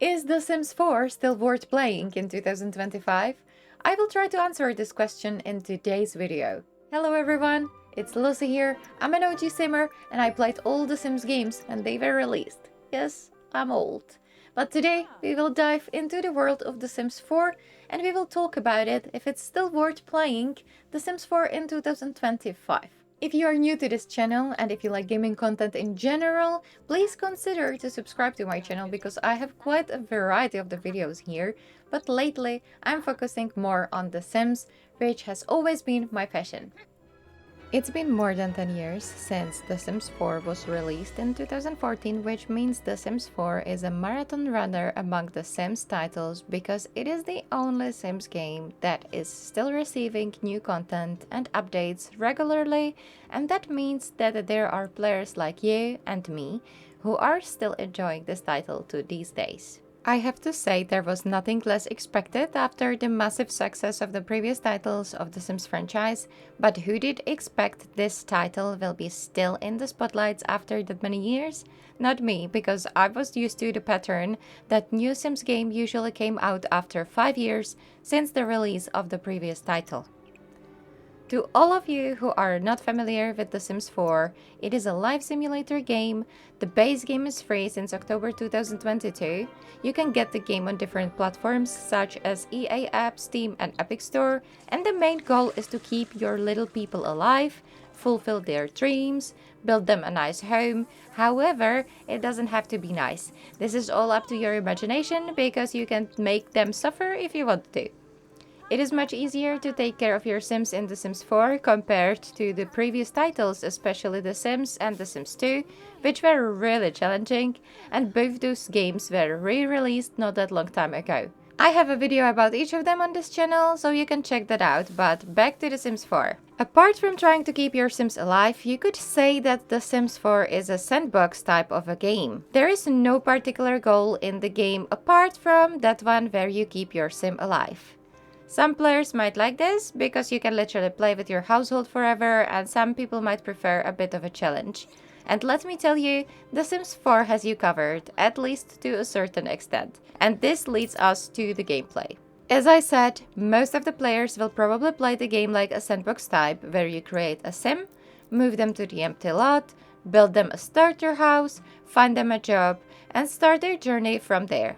Is The Sims 4 still worth playing in 2025? I will try to answer this question in today's video. Hello everyone, it's Lucy here. I'm an OG Simmer and I played all the Sims games when they were released. Yes, I'm old. But today we will dive into the world of The Sims 4 and we will talk about it if it's still worth playing The Sims 4 in 2025. If you are new to this channel and if you like gaming content in general, please consider to subscribe to my channel because I have quite a variety of the videos here, but lately I'm focusing more on The Sims, which has always been my passion. It's been more than 10 years since The Sims 4 was released in 2014, which means The Sims 4 is a marathon runner among the Sims titles because it is the only Sims game that is still receiving new content and updates regularly, and that means that there are players like you and me who are still enjoying this title to these days. I have to say there was nothing less expected after the massive success of the previous titles of the Sims franchise, but who did expect this title will be still in the spotlights after that many years? Not me, because I was used to the pattern that new Sims game usually came out after 5 years since the release of the previous title. To all of you who are not familiar with The Sims 4, it is a life simulator game. The base game is free since October 2022. You can get the game on different platforms such as EA App, Steam and Epic Store, and the main goal is to keep your little people alive, fulfill their dreams, build them a nice home. However, it doesn't have to be nice. This is all up to your imagination because you can make them suffer if you want to. It is much easier to take care of your Sims in The Sims 4 compared to the previous titles, especially The Sims and The Sims 2, which were really challenging, and both those games were re-released not that long time ago. I have a video about each of them on this channel, so you can check that out, but back to The Sims 4. Apart from trying to keep your Sims alive, you could say that The Sims 4 is a sandbox type of a game. There is no particular goal in the game apart from that one where you keep your Sim alive. Some players might like this because you can literally play with your household forever, and some people might prefer a bit of a challenge. And let me tell you, The Sims 4 has you covered, at least to a certain extent. And this leads us to the gameplay. As I said, most of the players will probably play the game like a sandbox type, where you create a Sim, move them to the empty lot, build them a starter house, find them a job, and start their journey from there.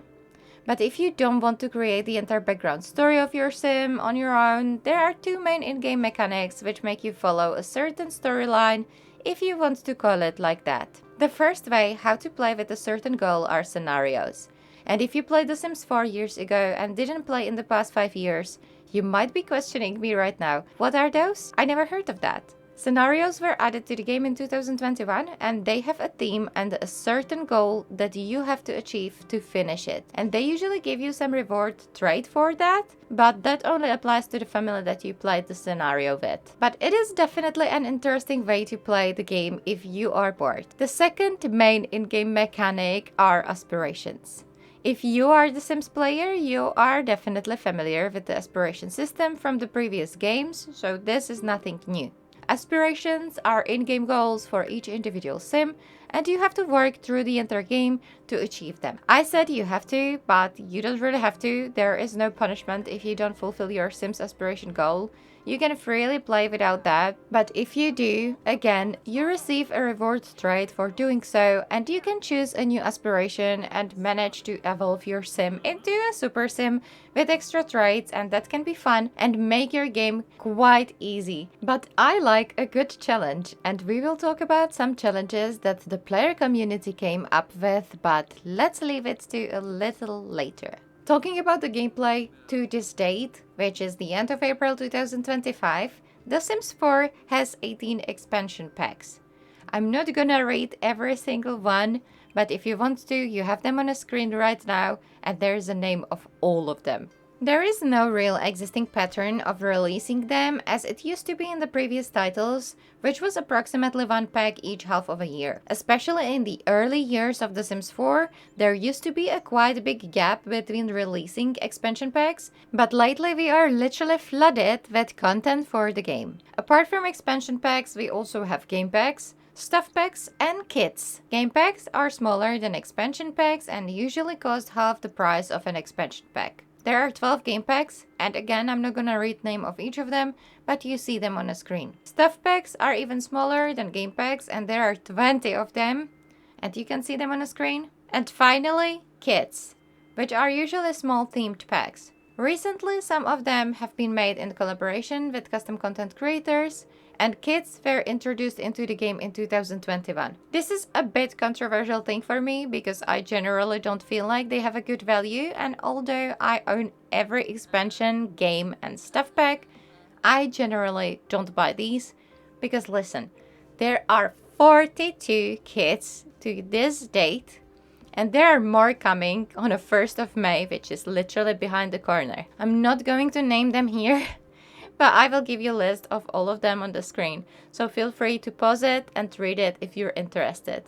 But if you don't want to create the entire background story of your Sim on your own, there are two main in-game mechanics which make you follow a certain storyline, if you want to call it like that. The first way how to play with a certain goal are scenarios. And if you played The Sims 4 years ago and didn't play in the past 5 years, you might be questioning me right now. What are those? I never heard of that. Scenarios were added to the game in 2021 and they have a theme and a certain goal that you have to achieve to finish it. And they usually give you some reward trade for that, but that only applies to the family that you played the scenario with. But it is definitely an interesting way to play the game if you are bored. The second main in-game mechanic are aspirations. If you are the Sims player, you are definitely familiar with the aspiration system from the previous games, so this is nothing new. Aspirations are in-game goals for each individual Sim, and you have to work through the entire game to achieve them. I said you have to, but you don't really have to. There is no punishment if you don't fulfill your Sim's aspiration goal. You can freely play without that, but if you do, again, you receive a reward trade for doing so, and you can choose a new aspiration and manage to evolve your Sim into a super Sim with extra traits, and that can be fun and make your game quite easy. But I like a good challenge, and we will talk about some challenges that the player community came up with, but let's leave it to a little later. Talking about the gameplay to this date, which is the end of April 2025, The Sims 4 has 18 expansion packs. I'm not gonna read every single one, but if you want to, you have them on the screen right now, and there is a name of all of them. There is no real existing pattern of releasing them as it used to be in the previous titles, which was approximately one pack each half of a year. Especially in the early years of The Sims 4, there used to be a quite big gap between releasing expansion packs, but lately we are literally flooded with content for the game. Apart from expansion packs, we also have game packs, Stuff packs and kits. Game packs are smaller than expansion packs and usually cost half the price of an expansion pack. There are 12 game packs, and again I'm not gonna read the name of each of them, but you see them on the screen. Stuff packs are even smaller than game packs and there are 20 of them, and you can see them on the screen. And finally, kits, which are usually small themed packs. Recently, some of them have been made in collaboration with custom content creators, and kits were introduced into the game in 2021. This is a bit controversial thing for me because I generally don't feel like they have a good value, and although I own every expansion, game and stuff pack, I generally don't buy these because listen, there are 42 kits to this date. And there are more coming on the 1st of May, which is literally behind the corner. I'm not going to name them here, but I will give you a list of all of them on the screen. So feel free to pause it and read it if you're interested.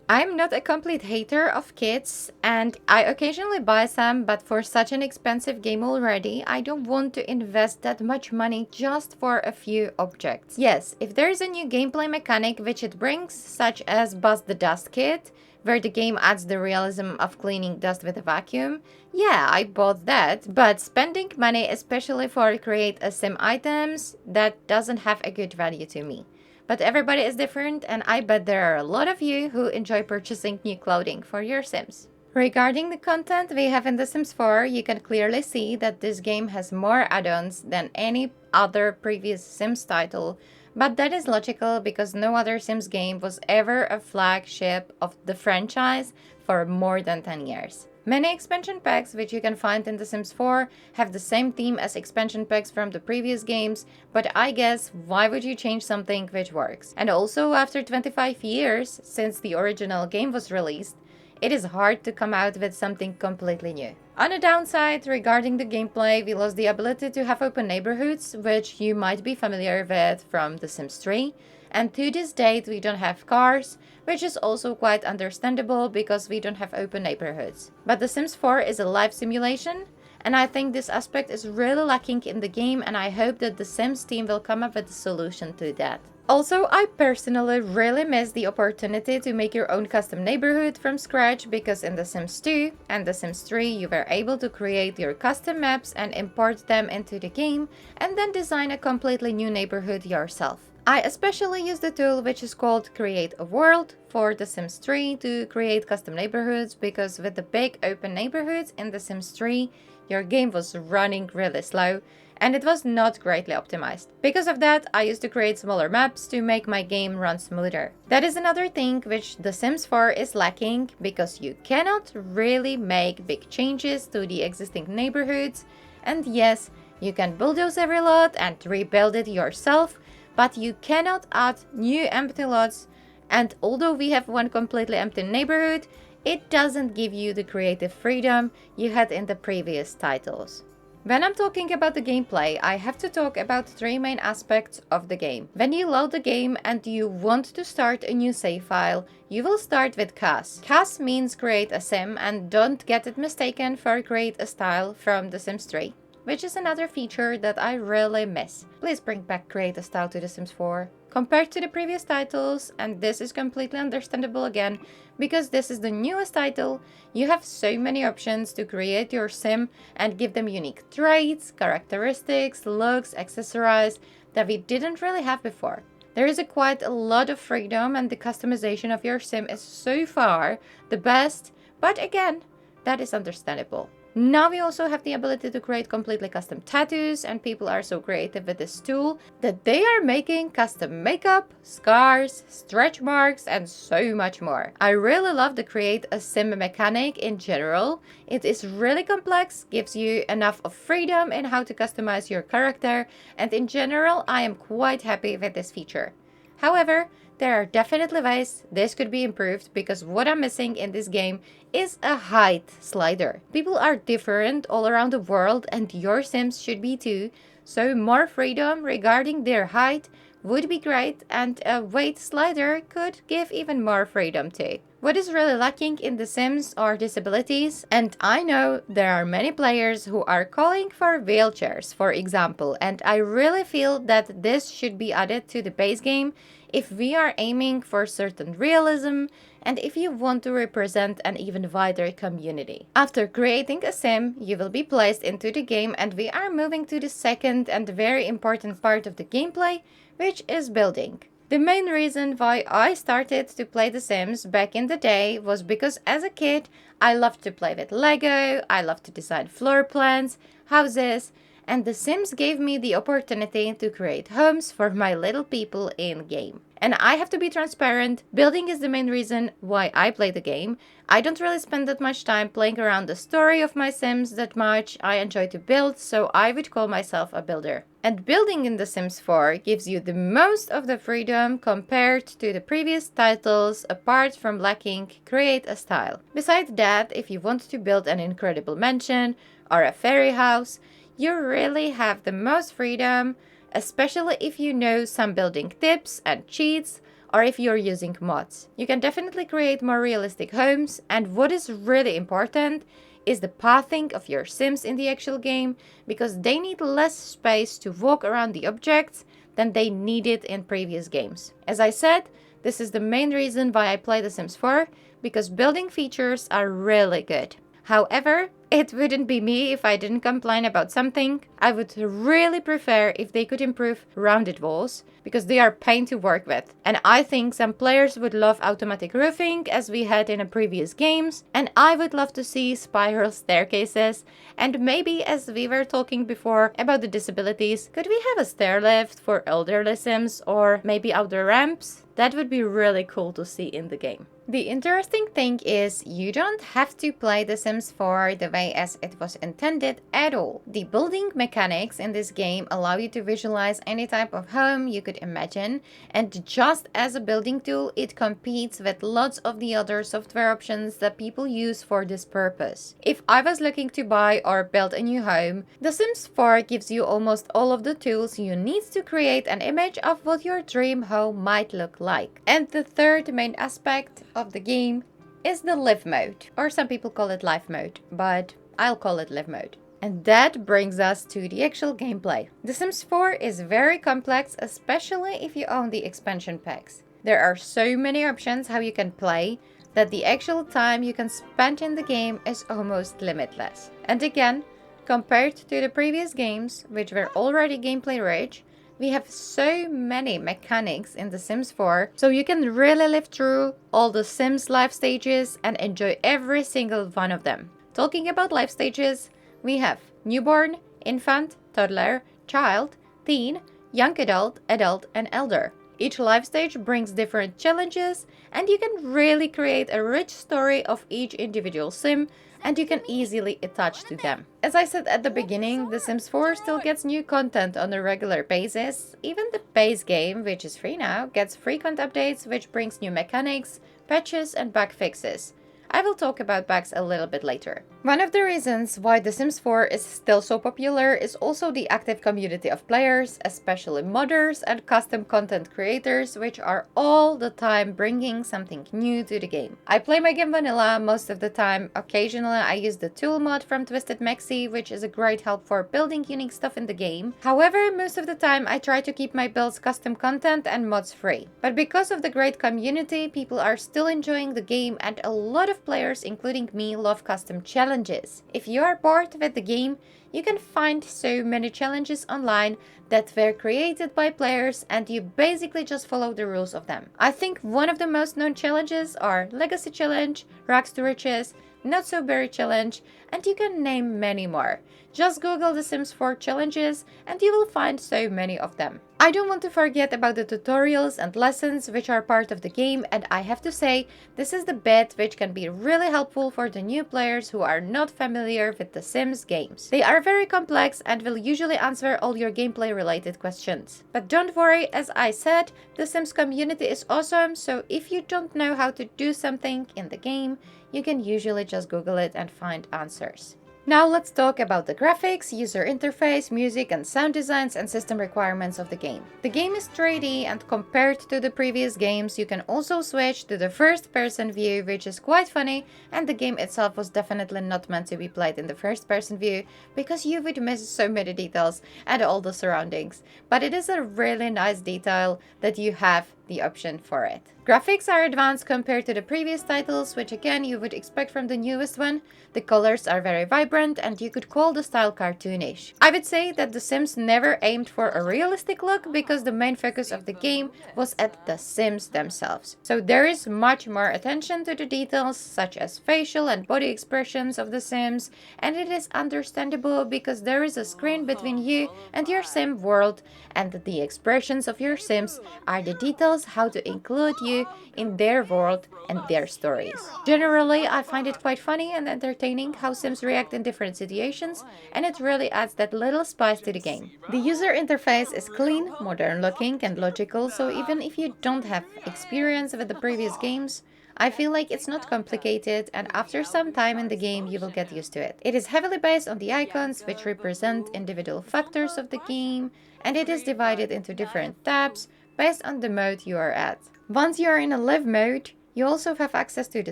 I'm not a complete hater of kits, and I occasionally buy some, but for such an expensive game already, I don't want to invest that much money just for a few objects. Yes, if there is a new gameplay mechanic which it brings, such as Bust the Dust kit, where the game adds the realism of cleaning dust with a vacuum, yeah, I bought that, but spending money especially for create a sim items, that doesn't have a good value to me. But everybody is different, and I bet there are a lot of you who enjoy purchasing new clothing for your Sims. Regarding the content we have in The Sims 4, you can clearly see that this game has more add-ons than any other previous Sims title, but that is logical because no other Sims game was ever a flagship of the franchise for more than 10 years. Many expansion packs which you can find in The Sims 4 have the same theme as expansion packs from the previous games, but I guess why would you change something which works? And also after 25 years since the original game was released, it is hard to come out with something completely new. On the downside, regarding the gameplay, we lost the ability to have open neighborhoods, which you might be familiar with from The Sims 3, and to this date we don't have cars, which is also quite understandable because we don't have open neighborhoods. But The Sims 4 is a life simulation, and I think this aspect is really lacking in the game, and I hope that the Sims team will come up with a solution to that. Also, I personally really miss the opportunity to make your own custom neighborhood from scratch, because in The Sims 2 and The Sims 3 you were able to create your custom maps and import them into the game and then design a completely new neighborhood yourself. I especially use the tool which is called Create a World for The Sims 3 to create custom neighborhoods, because with the big open neighborhoods in The Sims 3 your game was running really slow and it was not greatly optimized. Because of that, I used to create smaller maps to make my game run smoother. That is another thing which The Sims 4 is lacking, because you cannot really make big changes to the existing neighborhoods. And yes, you can bulldoze every lot and rebuild it yourself, but you cannot add new empty lots. And although we have one completely empty neighborhood, it doesn't give you the creative freedom you had in the previous titles. When I'm talking about the gameplay, I have to talk about three main aspects of the game. When you load the game and you want to start a new save file, you will start with CAS. CAS means create a sim, and don't get it mistaken for create a style from The Sims 3, which is another feature that I really miss. Please bring back create a style to The Sims 4. Compared to the previous titles, and this is completely understandable again, because this is the newest title, you have so many options to create your sim and give them unique traits, characteristics, looks, accessorize that we didn't really have before. There is quite a lot of freedom, and the customization of your sim is so far the best, but again, that is understandable. Now we also have the ability to create completely custom tattoos, and people are so creative with this tool that they are making custom makeup, scars, stretch marks, and so much more. I really love the create a sim mechanic in general. It is really complex, gives you enough of freedom in how to customize your character, and in general I am quite happy with this feature. However, there are definitely ways this could be improved, because what I'm missing in this game is a height slider. People are different all around the world, and your Sims should be too, so more freedom regarding their height would be great, and a weight slider could give even more freedom too. What is really lacking in The Sims are disabilities, and I know there are many players who are calling for wheelchairs, for example, and I really feel that this should be added to the base game if we are aiming for certain realism, and if you want to represent an even wider community. After creating a sim, you will be placed into the game, and we are moving to the second and very important part of the gameplay, which is building. The main reason why I started to play The Sims back in the day was because as a kid, I loved to play with Lego, I loved to design floor plans, houses, and The Sims gave me the opportunity to create homes for my little people in-game. And I have to be transparent, building is the main reason why I play the game. I don't really spend that much time playing around the story of my Sims that much. I enjoy to build, so I would call myself a builder. And building in The Sims 4 gives you the most of the freedom compared to the previous titles, apart from lacking Create a Style. Besides that, if you want to build an incredible mansion or a fairy house, you really have the most freedom, especially if you know some building tips and cheats, or if you're using mods. You can definitely create more realistic homes, and what is really important is the pathing of your Sims in the actual game, because they need less space to walk around the objects than they needed in previous games. As I said, this is the main reason why I play The Sims 4, because building features are really good. However, it wouldn't be me if I didn't complain about something. I would really prefer if they could improve rounded walls, because they are pain to work with. And I think some players would love automatic roofing, as we had in the previous games. And I would love to see spiral staircases. And maybe, as we were talking before about the disabilities, could we have a stair lift for elderly Sims, or maybe outdoor ramps? That would be really cool to see in the game. The interesting thing is, you don't have to play The Sims 4 the way as it was intended at all. The building mechanics in this game allow you to visualize any type of home you could imagine, and just as a building tool, it competes with lots of the other software options that people use for this purpose. If I was looking to buy or build a new home, The Sims 4 gives you almost all of the tools you need to create an image of what your dream home might look like. And the third main aspect of the game is the live mode, or some people call it life mode, but I'll call it live mode. And that brings us to the actual gameplay. The Sims 4 is very complex, especially if you own the expansion packs. There are so many options how you can play that the actual time you can spend in the game is almost limitless. And again, compared to the previous games, which were already gameplay rich, we have so many mechanics in The Sims 4, so you can really live through all the Sims life stages and enjoy every single one of them. Talking about life stages, we have newborn, infant, toddler, child, teen, young adult, adult, and elder. Each life stage brings different challenges, and you can really create a rich story of each individual Sim, and you can easily attach to them. As I said at the beginning, The Sims 4 still gets new content on a regular basis. Even the base game, which is free now, gets frequent updates which brings new mechanics, patches, and bug fixes. I will talk about bugs a little bit later. One of the reasons why The Sims 4 is still so popular is also the active community of players, especially modders and custom content creators, which are all the time bringing something new to the game. I play my game vanilla most of the time. Occasionally I use the tool mod from Twisted Maxi, which is a great help for building unique stuff in the game. However, most of the time I try to keep my builds custom content and mods free. But because of the great community, people are still enjoying the game, and a lot of players, including me, love custom challenges. If you are bored with the game, you can find so many challenges online that were created by players, and you basically just follow the rules of them. I think one of the most known challenges are Legacy Challenge, Rags to Riches, Not So Berry Challenge, and you can name many more. Just Google The Sims 4 challenges and you will find so many of them. I don't want to forget about the tutorials and lessons which are part of the game, and I have to say, this is the bit which can be really helpful for the new players who are not familiar with The Sims games. They are very complex and will usually answer all your gameplay related questions. But don't worry, as I said, The Sims community is awesome, so if you don't know how to do something in the game, you can usually just Google it and find answers. Now let's talk about the graphics, user interface, music and sound designs, and system requirements of the game. The game is 3D, and compared to the previous games, you can also switch to the first-person view, which is quite funny, and the game itself was definitely not meant to be played in the first-person view, because you would miss so many details and all the surroundings. But it is a really nice detail that you have the option for it. Graphics are advanced compared to the previous titles, which again you would expect from the newest one. The colors are very vibrant and you could call the style cartoonish. I would say that The Sims never aimed for a realistic look because the main focus of the game was at the Sims themselves. So there is much more attention to the details such as facial and body expressions of the Sims, and it is understandable because there is a screen between you and your Sim world, and the expressions of your Sims are the details how to include you in their world and their stories. Generally, I find it quite funny and entertaining how Sims react in different situations, and it really adds that little spice to the game. The user interface is clean, modern looking and logical, so even if you don't have experience with the previous games, I feel like it's not complicated, and after some time in the game you will get used to it. It is heavily based on the icons, which represent individual factors of the game, and it is divided into different tabs based on the mode you are at. Once you are in a live mode, you also have access to the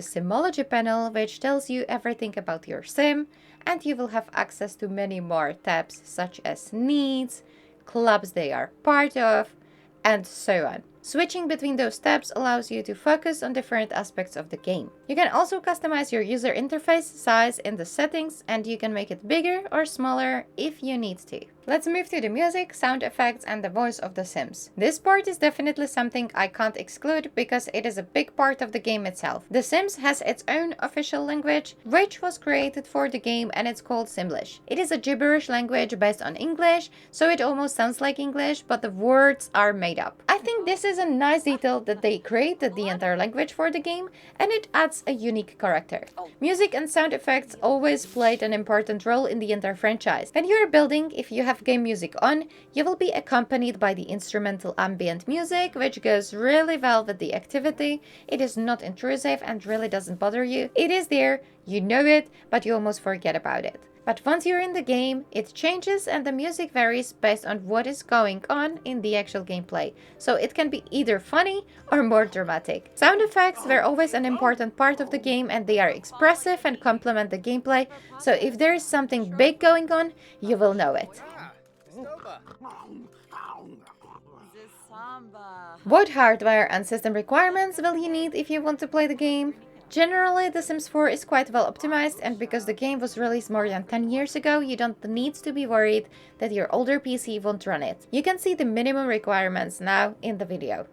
Simology panel, which tells you everything about your Sim, and you will have access to many more tabs such as needs, clubs they are part of, and so on. Switching between those tabs allows you to focus on different aspects of the game. You can also customize your user interface size in the settings, and you can make it bigger or smaller if you need to. Let's move to the music, sound effects and the voice of the Sims. This part is definitely something I can't exclude because it is a big part of the game itself. The Sims has its own official language, which was created for the game, and it's called Simlish. It is a gibberish language based on English, so it almost sounds like English, but the words are made up. I think this is a nice detail that they created the entire language for the game, and it adds a unique character. Music and sound effects always played an important role in the entire franchise. When you're building, if you have game music on, you will be accompanied by the instrumental ambient music, which goes really well with the activity. It is not intrusive and really doesn't bother you. It is there, you know it, but you almost forget about it. But once you're in the game, it changes and the music varies based on what is going on in the actual gameplay. So it can be either funny or more dramatic. Sound effects were always an important part of the game, and they are expressive and complement the gameplay. So if there is something big going on, you will know it. What hardware and system requirements will you need if you want to play the game? Generally, The Sims 4 is quite well optimized, and because the game was released more than 10 years ago, you don't need to be worried that your older PC won't run it. You can see the minimum requirements now in the video.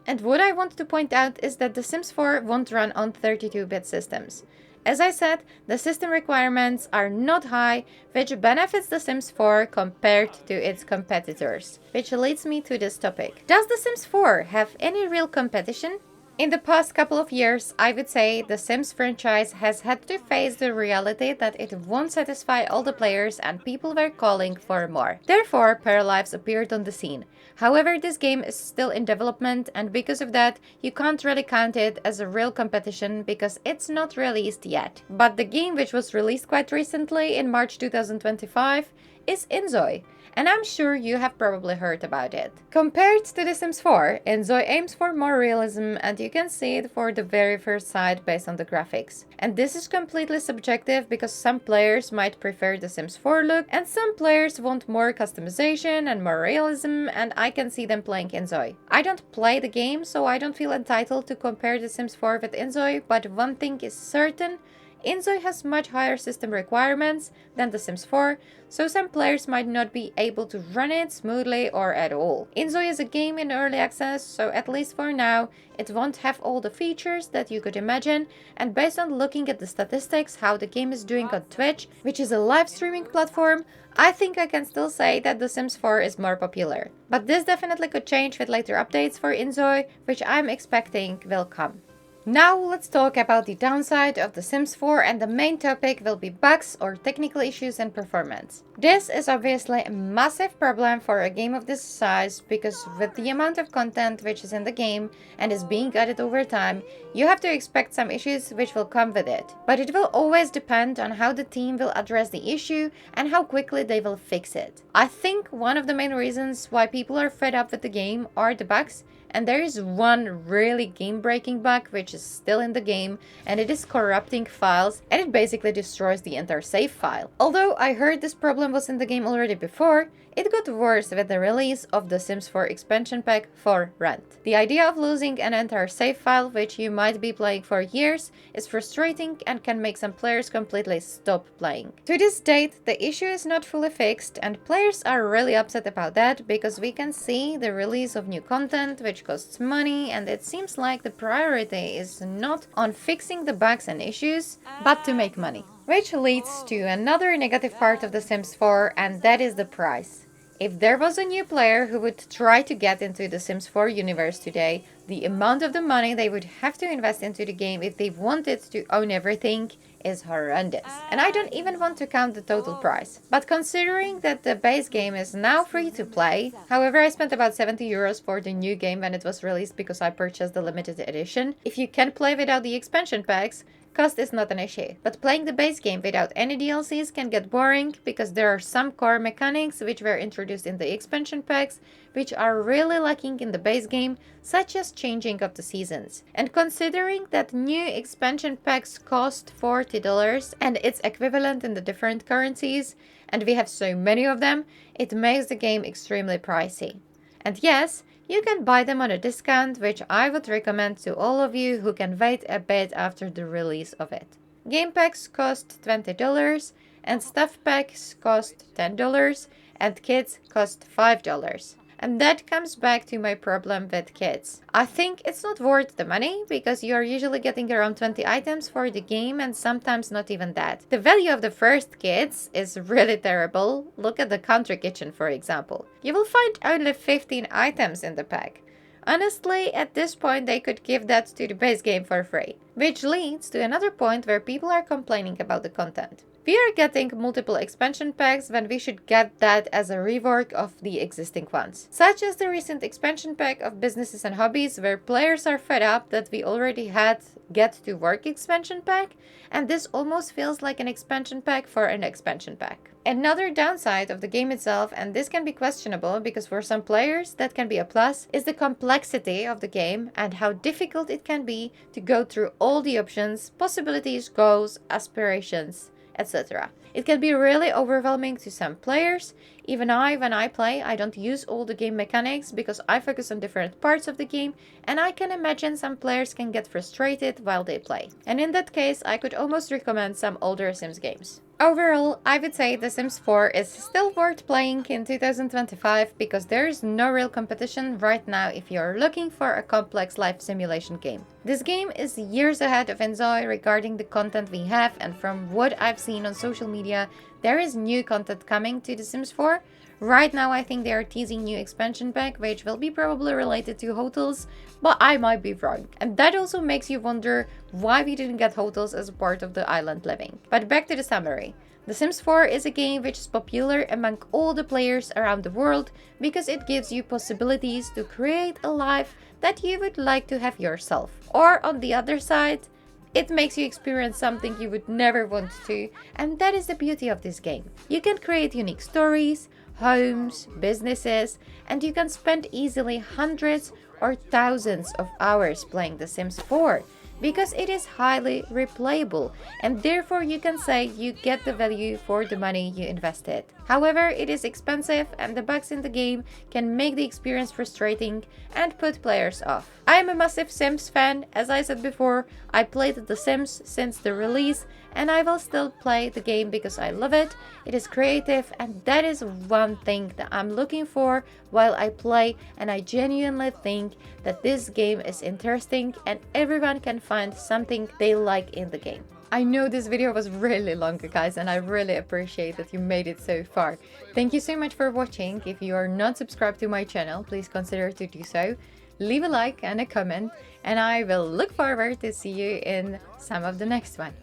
And what I want to point out is that The Sims 4 won't run on 32-bit systems. As I said, the system requirements are not high, which benefits The Sims 4 compared to its competitors. Which leads me to this topic. Does The Sims 4 have any real competition? In the past couple of years, I would say the Sims franchise has had to face the reality that it won't satisfy all the players and people were calling for more. Therefore, Paralives appeared on the scene. However, this game is still in development, and because of that, you can't really count it as a real competition because it's not released yet. But the game, which was released quite recently in March 2025, is Inzoi, and I'm sure you have probably heard about it. Compared to The Sims 4, Inzoi aims for more realism, and you can see it for the very first sight based on the graphics. And this is completely subjective because some players might prefer The Sims 4 look, and some players want more customization and more realism, and I can see them playing Inzoi. I don't play the game, so I don't feel entitled to compare The Sims 4 with Inzoi, but one thing is certain: Inzoi has much higher system requirements than The Sims 4, so some players might not be able to run it smoothly or at all. Inzoi is a game in early access, so at least for now, it won't have all the features that you could imagine, and based on looking at the statistics how the game is doing on Twitch, which is a live streaming platform, I think I can still say that The Sims 4 is more popular. But this definitely could change with later updates for Inzoi, which I'm expecting will come. Now let's talk about the downside of The Sims 4, and the main topic will be bugs or technical issues and performance. This is obviously a massive problem for a game of this size because with the amount of content which is in the game and is being added over time, you have to expect some issues which will come with it. But it will always depend on how the team will address the issue and how quickly they will fix it. I think one of the main reasons why people are fed up with the game are the bugs, And there is one really game-breaking bug which is still in the game, and it is corrupting files, and it basically destroys the entire save file. Although I heard this problem was in the game already before, it got worse with the release of The Sims 4 expansion pack For Rent. The idea of losing an entire save file, which you might be playing for years, is frustrating and can make some players completely stop playing. To this date, the issue is not fully fixed, and players are really upset about that because we can see the release of new content which costs money, and it seems like the priority is not on fixing the bugs and issues, but to make money. Which leads to another negative part of The Sims 4, and that is the price. If there was a new player who would try to get into the Sims 4 universe today, the amount of the money they would have to invest into the game if they wanted to own everything is horrendous. And I don't even want to count the total price. But considering that the base game is now free to play, however, I spent about 70 euros for the new game when it was released because I purchased the limited edition. If you can play without the expansion packs, cost is not an issue, but playing the base game without any DLCs can get boring because there are some core mechanics which were introduced in the expansion packs which are really lacking in the base game, such as changing of the seasons. And considering that new expansion packs cost $40 and its equivalent in the different currencies, and we have so many of them, it makes the game extremely pricey. And yes, you can buy them on a discount, which I would recommend to all of you who can wait a bit after the release of it. Game packs cost $20, and stuff packs cost $10, and kits cost $5. And that comes back to my problem with kits. I think it's not worth the money because you are usually getting around 20 items for the game and sometimes not even that. The value of the first kits is really terrible. Look at the country kitchen, for example. You will find only 15 items in the pack. Honestly, at this point they could give that to the base game for free. Which leads to another point where people are complaining about the content. We are getting multiple expansion packs when we should get that as a rework of the existing ones. Such as the recent expansion pack of Businesses and Hobbies, where players are fed up that we already had Get to Work expansion pack, and this almost feels like an expansion pack for an expansion pack. Another downside of the game itself, and this can be questionable because for some players that can be a plus, is the complexity of the game and how difficult it can be to go through all the options, possibilities, goals, aspirations, etc. It can be really overwhelming to some players. Even when I play, I don't use all the game mechanics because I focus on different parts of the game, and I can imagine some players can get frustrated while they play. And in that case, I could almost recommend some older Sims games. Overall, I would say The Sims 4 is still worth playing in 2025 because there is no real competition right now if you're looking for a complex life simulation game. This game is years ahead of Enjoy regarding the content we have, and from what I've seen on social media, there is new content coming to The Sims 4. Right now I think they are teasing new expansion pack which will be probably related to hotels, but I might be wrong. And that also makes you wonder why we didn't get hotels as a part of the island living. But back to the summary. The Sims 4 is a game which is popular among all the players around the world because it gives you possibilities to create a life that you would like to have yourself. Or on the other side, it makes you experience something you would never want to, and that is the beauty of this game. You can create unique stories, homes, businesses, and you can spend easily hundreds or thousands of hours playing The Sims 4 because it is highly replayable, and therefore you can say you get the value for the money you invested. However, it is expensive and the bugs in the game can make the experience frustrating and put players off. I am a massive Sims fan. As I said before, I played The Sims since the release and I will still play the game because I love it. It is creative, and that is one thing that I'm looking for while I play, and I genuinely think that this game is interesting and everyone can find something they like in the game. I know this video was really long, guys, and I really appreciate that you made it so far. Thank you so much for watching. If you are not subscribed to my channel, please consider to do so. Leave a like and a comment, and I will look forward to see you in some of the next one.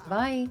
Bye!